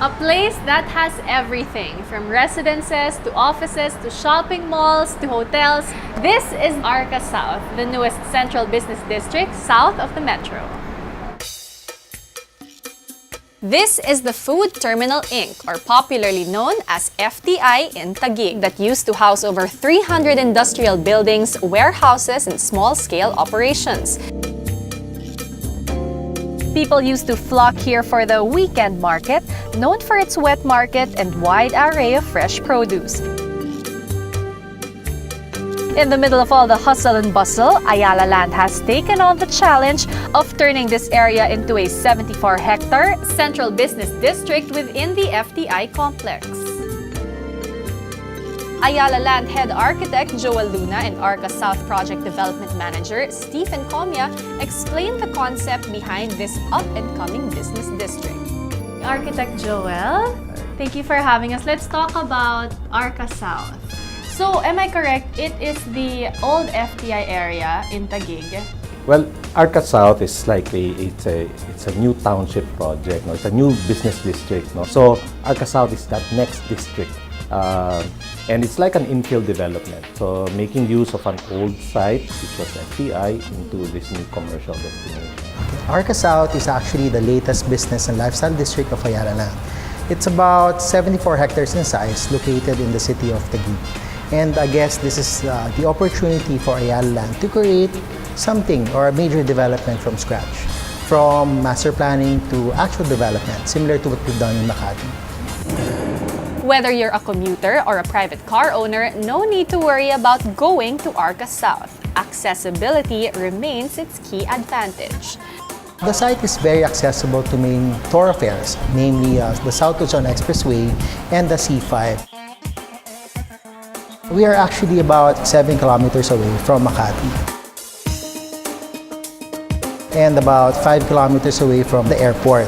A place that has everything from residences to offices to shopping malls to hotels. This is Arca South, the newest central business district south of the metro. This is the Food Terminal Inc., or popularly known as FTI in Taguig, that used to house over 300 industrial buildings, warehouses, and small-scale operations. People used to flock here for the weekend market, known for its wet market and wide array of fresh produce. In the middle of all the hustle and bustle, Ayala Land has taken on the challenge of turning this area into a 74-hectare central business district within the FTI complex. Ayala Land head architect Joel Luna and Arca South project development manager Stephen Comia explained the concept behind this up-and-coming business district. Architect Joel, thank you for having us. Let's talk about Arca South. So, am I correct? It is the old FTI area in Taguig. Well, Arca South is like it's a new township project. No? It's a new business district. No? So, Arca South is that next district. And it's like an infill development. So, making use of an old site, which was FTI, into this new commercial destination. Arca South is actually the latest business and lifestyle district of Ayala Land. It's about 74 hectares in size, located in the city of Taguig. And I guess this is the opportunity for Ayala Land to create something or a major development from scratch, from master planning to actual development, similar to what we've done in Makati. Whether you're a commuter or a private car owner, no need to worry about going to Arca South. Accessibility remains its key advantage. The site is very accessible to main thoroughfares, namely the South Luzon Expressway and the C5. We are actually about 7 kilometers away from Makati and about 5 kilometers away from the airport.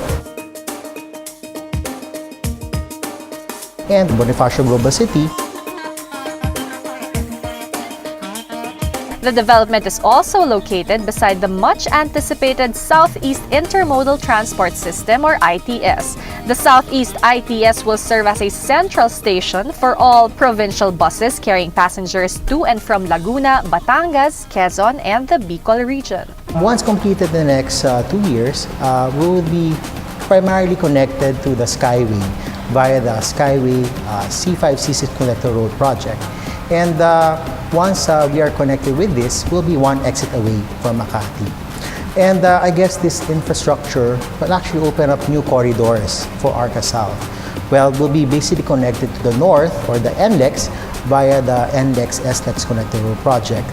And Bonifacio Global City. The development is also located beside the much-anticipated Southeast Intermodal Transport System, or ITS. The Southeast ITS will serve as a central station for all provincial buses carrying passengers to and from Laguna, Batangas, Quezon, and the Bicol region. Once completed in the next 2 years, we will be primarily connected to the Skyway via the Skyway C5-C6 Connector Road project. And once we are connected with this, we'll be one exit away from Makati. And I guess this infrastructure will actually open up new corridors for Arca South. Well, we'll be basically connected to the north, or the NLEX, via the NLEX-SLEX Connector Road project.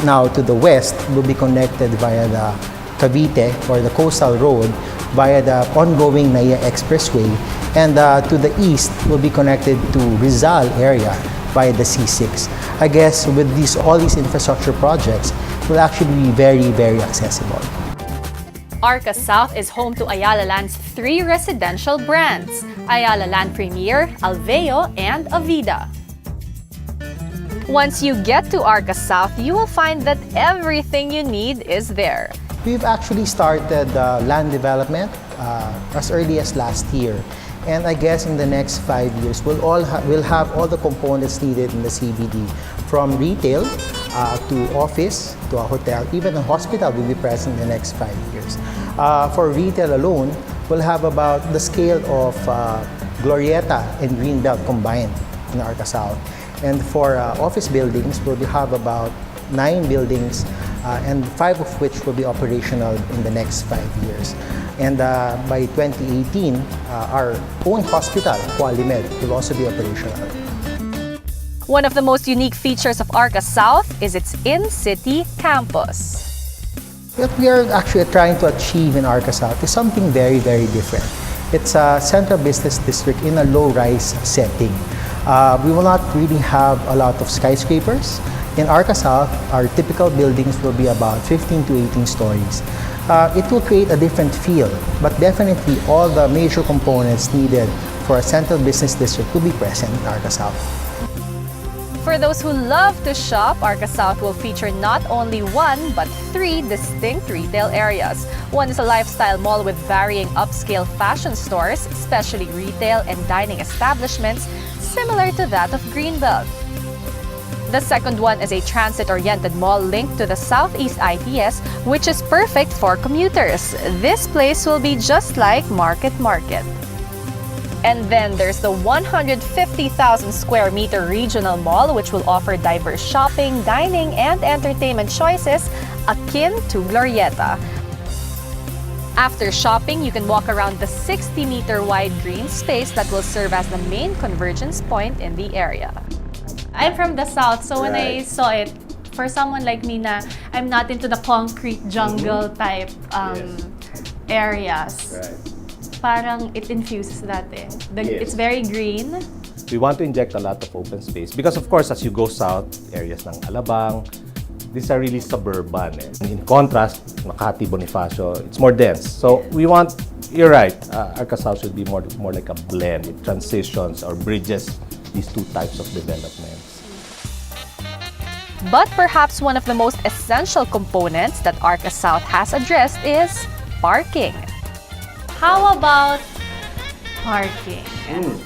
Now, to the west, we'll be connected via the Cavite, or the Coastal Road, via the ongoing Naya Expressway. And to the east, we'll be connected to Rizal area by the C6. I guess with all these infrastructure projects, will actually be very, very accessible. Arca South is home to Ayala Land's 3 residential brands: Ayala Land Premier, Alveo, and Avida. Once you get to Arca South, you will find that everything you need is there. We've actually started land development as early as last year. And I guess in the next 5 years, we'll have all the components needed in the CBD, from retail to office to a hotel, even a hospital will be present in the next 5 years. For retail alone, we'll have about the scale of Glorieta and Greenbelt combined in Arca South. And for office buildings, we'll have about 9 buildings, and 5 of which will be operational in the next 5 years. And by 2018, our own hospital, Qualimed, will also be operational. One of the most unique features of Arca South is its in-city campus. What we are actually trying to achieve in Arca South is something very, very different. It's a central business district in a low-rise setting. We will not really have a lot of skyscrapers. In Arca South, our typical buildings will be about 15 to 18 stories. It will create a different feel, but definitely all the major components needed for a central business district will be present in Arca South. For those who love to shop, Arca South will feature not only one, but 3 distinct retail areas. One is a lifestyle mall with varying upscale fashion stores, especially retail and dining establishments, similar to that of Greenbelt. The second one is a transit-oriented mall linked to the Southeast ITS, which is perfect for commuters. This place will be just like Market. And then there's the 150,000 square meter regional mall, which will offer diverse shopping, dining, and entertainment choices akin to Glorieta. After shopping, you can walk around the 60-meter wide green space that will serve as the main convergence point in the area. I'm from the South, so when I saw it, for someone like me na I'm not into the concrete jungle type areas, parang it infuses that in. It's very green. We want to inject a lot of open space because, of course, as you go south, areas ng Alabang, these are really suburban. In contrast, Makati, Bonifacio, it's more dense. So we want, you're right, Arca South should be more like a blend. It transitions or bridges these two types of developments. But perhaps one of the most essential components that Arca South has addressed is parking. How about parking?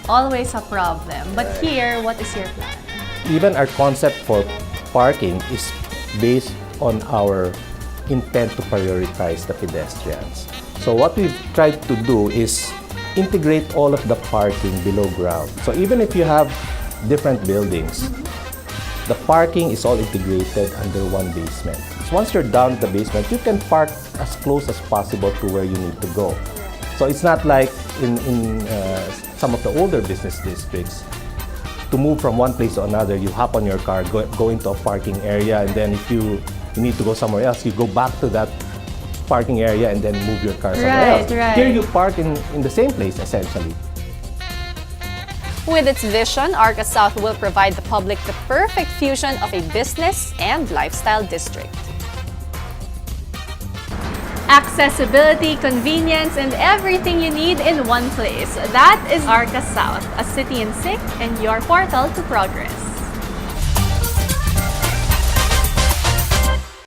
Always a problem. But here, what is your plan? Even our concept for parking is based on our intent to prioritize the pedestrians. So what we've tried to do is integrate all of the parking below ground. So even if you have different buildings, the parking is all integrated under one basement. So once you're down at the basement, you can park as close as possible to where you need to go. So it's not like in some of the older business districts, to move from one place to another, you hop on your car, go into a parking area, and then if you need to go somewhere else, you go back to that parking area and then move your car somewhere else. Right. Here you park in the same place, essentially. With its vision, Arca South will provide the public the perfect fusion of a business and lifestyle district. Accessibility, convenience, and everything you need in one place. That is Arca South, a city in sync and your portal to progress.